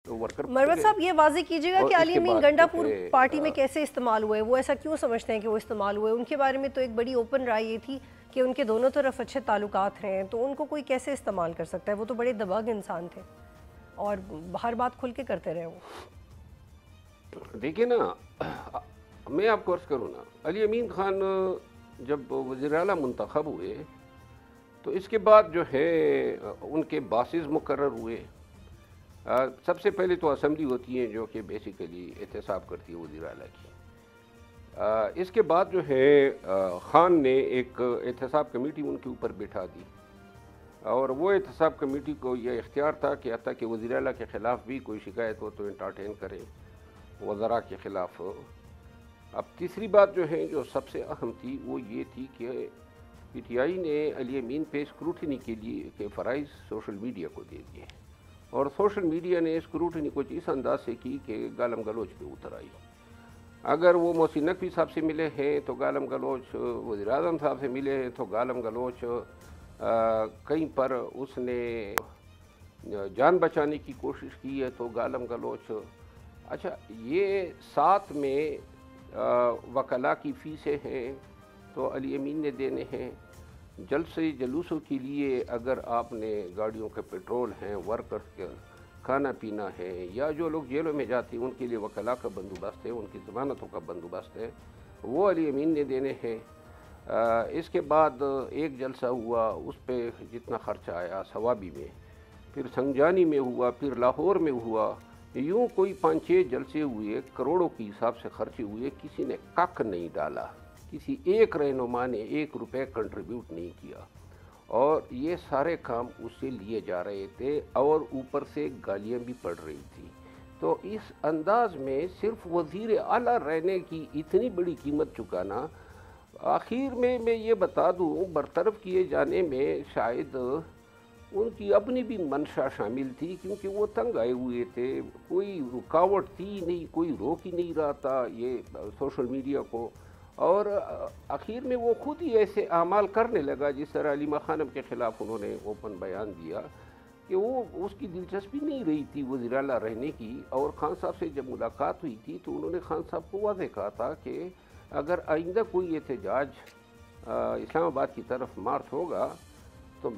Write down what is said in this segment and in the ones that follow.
تو ورکر مروت صاحب یہ واضح کیجیے گا کہ علی امین گنڈاپور پارٹی میں کیسے استعمال ہوئے، وہ ایسا کیوں سمجھتے ہیں کہ وہ استعمال ہوئے؟ ان کے بارے میں تو ایک بڑی اوپن رائے یہ تھی کہ ان کے دونوں طرف اچھے تعلقات رہے ہیں، تو ان کو کوئی کیسے استعمال کر سکتا ہے؟ وہ تو بڑے دباغ انسان تھے اور ہر بات کھل کے کرتے رہے وہ۔ دیکھیں نا، میں آپ کو عرض کروں نا، علی امین خان جب وزیر اعلیٰ منتخب ہوئے تو اس کے بعد جو ہے ان کے باسز مقرر ہوئے۔ سب سے پہلے تو اسمبلی ہوتی ہے جو کہ بیسیکلی احتساب کرتی ہے وزیر اعلیٰ کی۔ اس کے بعد جو ہے خان نے ایک احتساب کمیٹی ان کے اوپر بٹھا دی، اور وہ احتساب کمیٹی کو یہ اختیار تھا کہ حتیٰ کہ وزیر اعلیٰ کے خلاف بھی کوئی شکایت ہو تو انٹرٹین کریں وزراء کے خلاف۔ اب تیسری بات جو ہے جو سب سے اہم تھی وہ یہ تھی کہ پی ٹی آئی نے علی امین پہ اسکروٹنی کے لیے کے فرائض سوشل میڈیا کو دے دیے، اور سوشل میڈیا نے اسکروٹنی کچھ اس انداز سے کی کہ گالم گلوچ پہ اتر آئی۔ اگر وہ محسن نقوی صاحب سے ملے ہیں تو گالم گلوچ، وزیر اعظم صاحب سے ملے ہیں تو گالم گلوچ، کہیں پر اس نے جان بچانے کی کوشش کی ہے تو گالم گلوچ۔ اچھا، یہ ساتھ میں وکلاء کی فیسیں ہیں تو علی امین نے دینے ہیں، جلسے جلوسوں کے لیے اگر آپ نے گاڑیوں کے پیٹرول ہیں، ورکرز کا کھانا پینا ہے، یا جو لوگ جیلوں میں جاتے ہیں ان کے لیے وکلاء کا بندوبست ہے، ان کی ضمانتوں کا بندوبست ہے، وہ علی امین نے دینے ہیں۔ اس کے بعد ایک جلسہ ہوا، اس پہ جتنا خرچہ آیا ثوابی میں، پھر سنجانی میں ہوا، پھر لاہور میں ہوا، یوں کوئی 5-6 جلسے ہوئے، کروڑوں کی حساب سے خرچے ہوئے، کسی نے کک نہیں ڈالا، کسی ایک رہنما نے 1 روپے کنٹریبیوٹ نہیں کیا، اور یہ سارے کام اس سے لیے جا رہے تھے، اور اوپر سے گالیاں بھی پڑ رہی تھی۔ تو اس انداز میں صرف وزیر اعلیٰ رہنے کی اتنی بڑی قیمت چکانا، آخر میں یہ بتا دوں برطرف کیے جانے میں شاید ان کی اپنی بھی منشا شامل تھی، کیونکہ وہ تنگ آئے ہوئے تھے، کوئی رکاوٹ تھی نہیں، کوئی روک ہی نہیں رہا تھا یہ سوشل میڈیا کو، اور آخر میں وہ خود ہی ایسے اعمال کرنے لگا، جس طرح علیمہ خانم کے خلاف انہوں نے اوپن بیان دیا کہ وہ اس کی دلچسپی نہیں رہی تھی وزیر اعلیٰ رہنے کی۔ اور خان صاحب سے جب ملاقات ہوئی تھی تو انہوں نے خان صاحب کو واضح کہا تھا کہ اگر آئندہ کوئی احتجاج اسلام آباد کی طرف مارچ ہوگا تو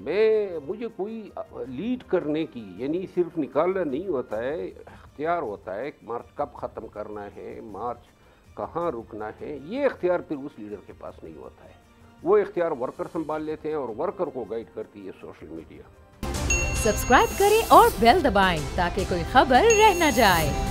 مجھے کوئی لیڈ کرنے کی، یعنی صرف نکالنا نہیں ہوتا ہے، اختیار ہوتا ہے کہ مارچ کب ختم کرنا ہے، مارچ کہاں رکنا ہے، یہ اختیار پھر اس لیڈر کے پاس نہیں ہوتا ہے، وہ اختیار ورکر سنبھال لیتے ہیں، اور ورکر کو گائیڈ کرتی ہے سوشل میڈیا۔ سبسکرائب کریں اور بیل دبائیں تاکہ کوئی خبر رہ نہ جائے۔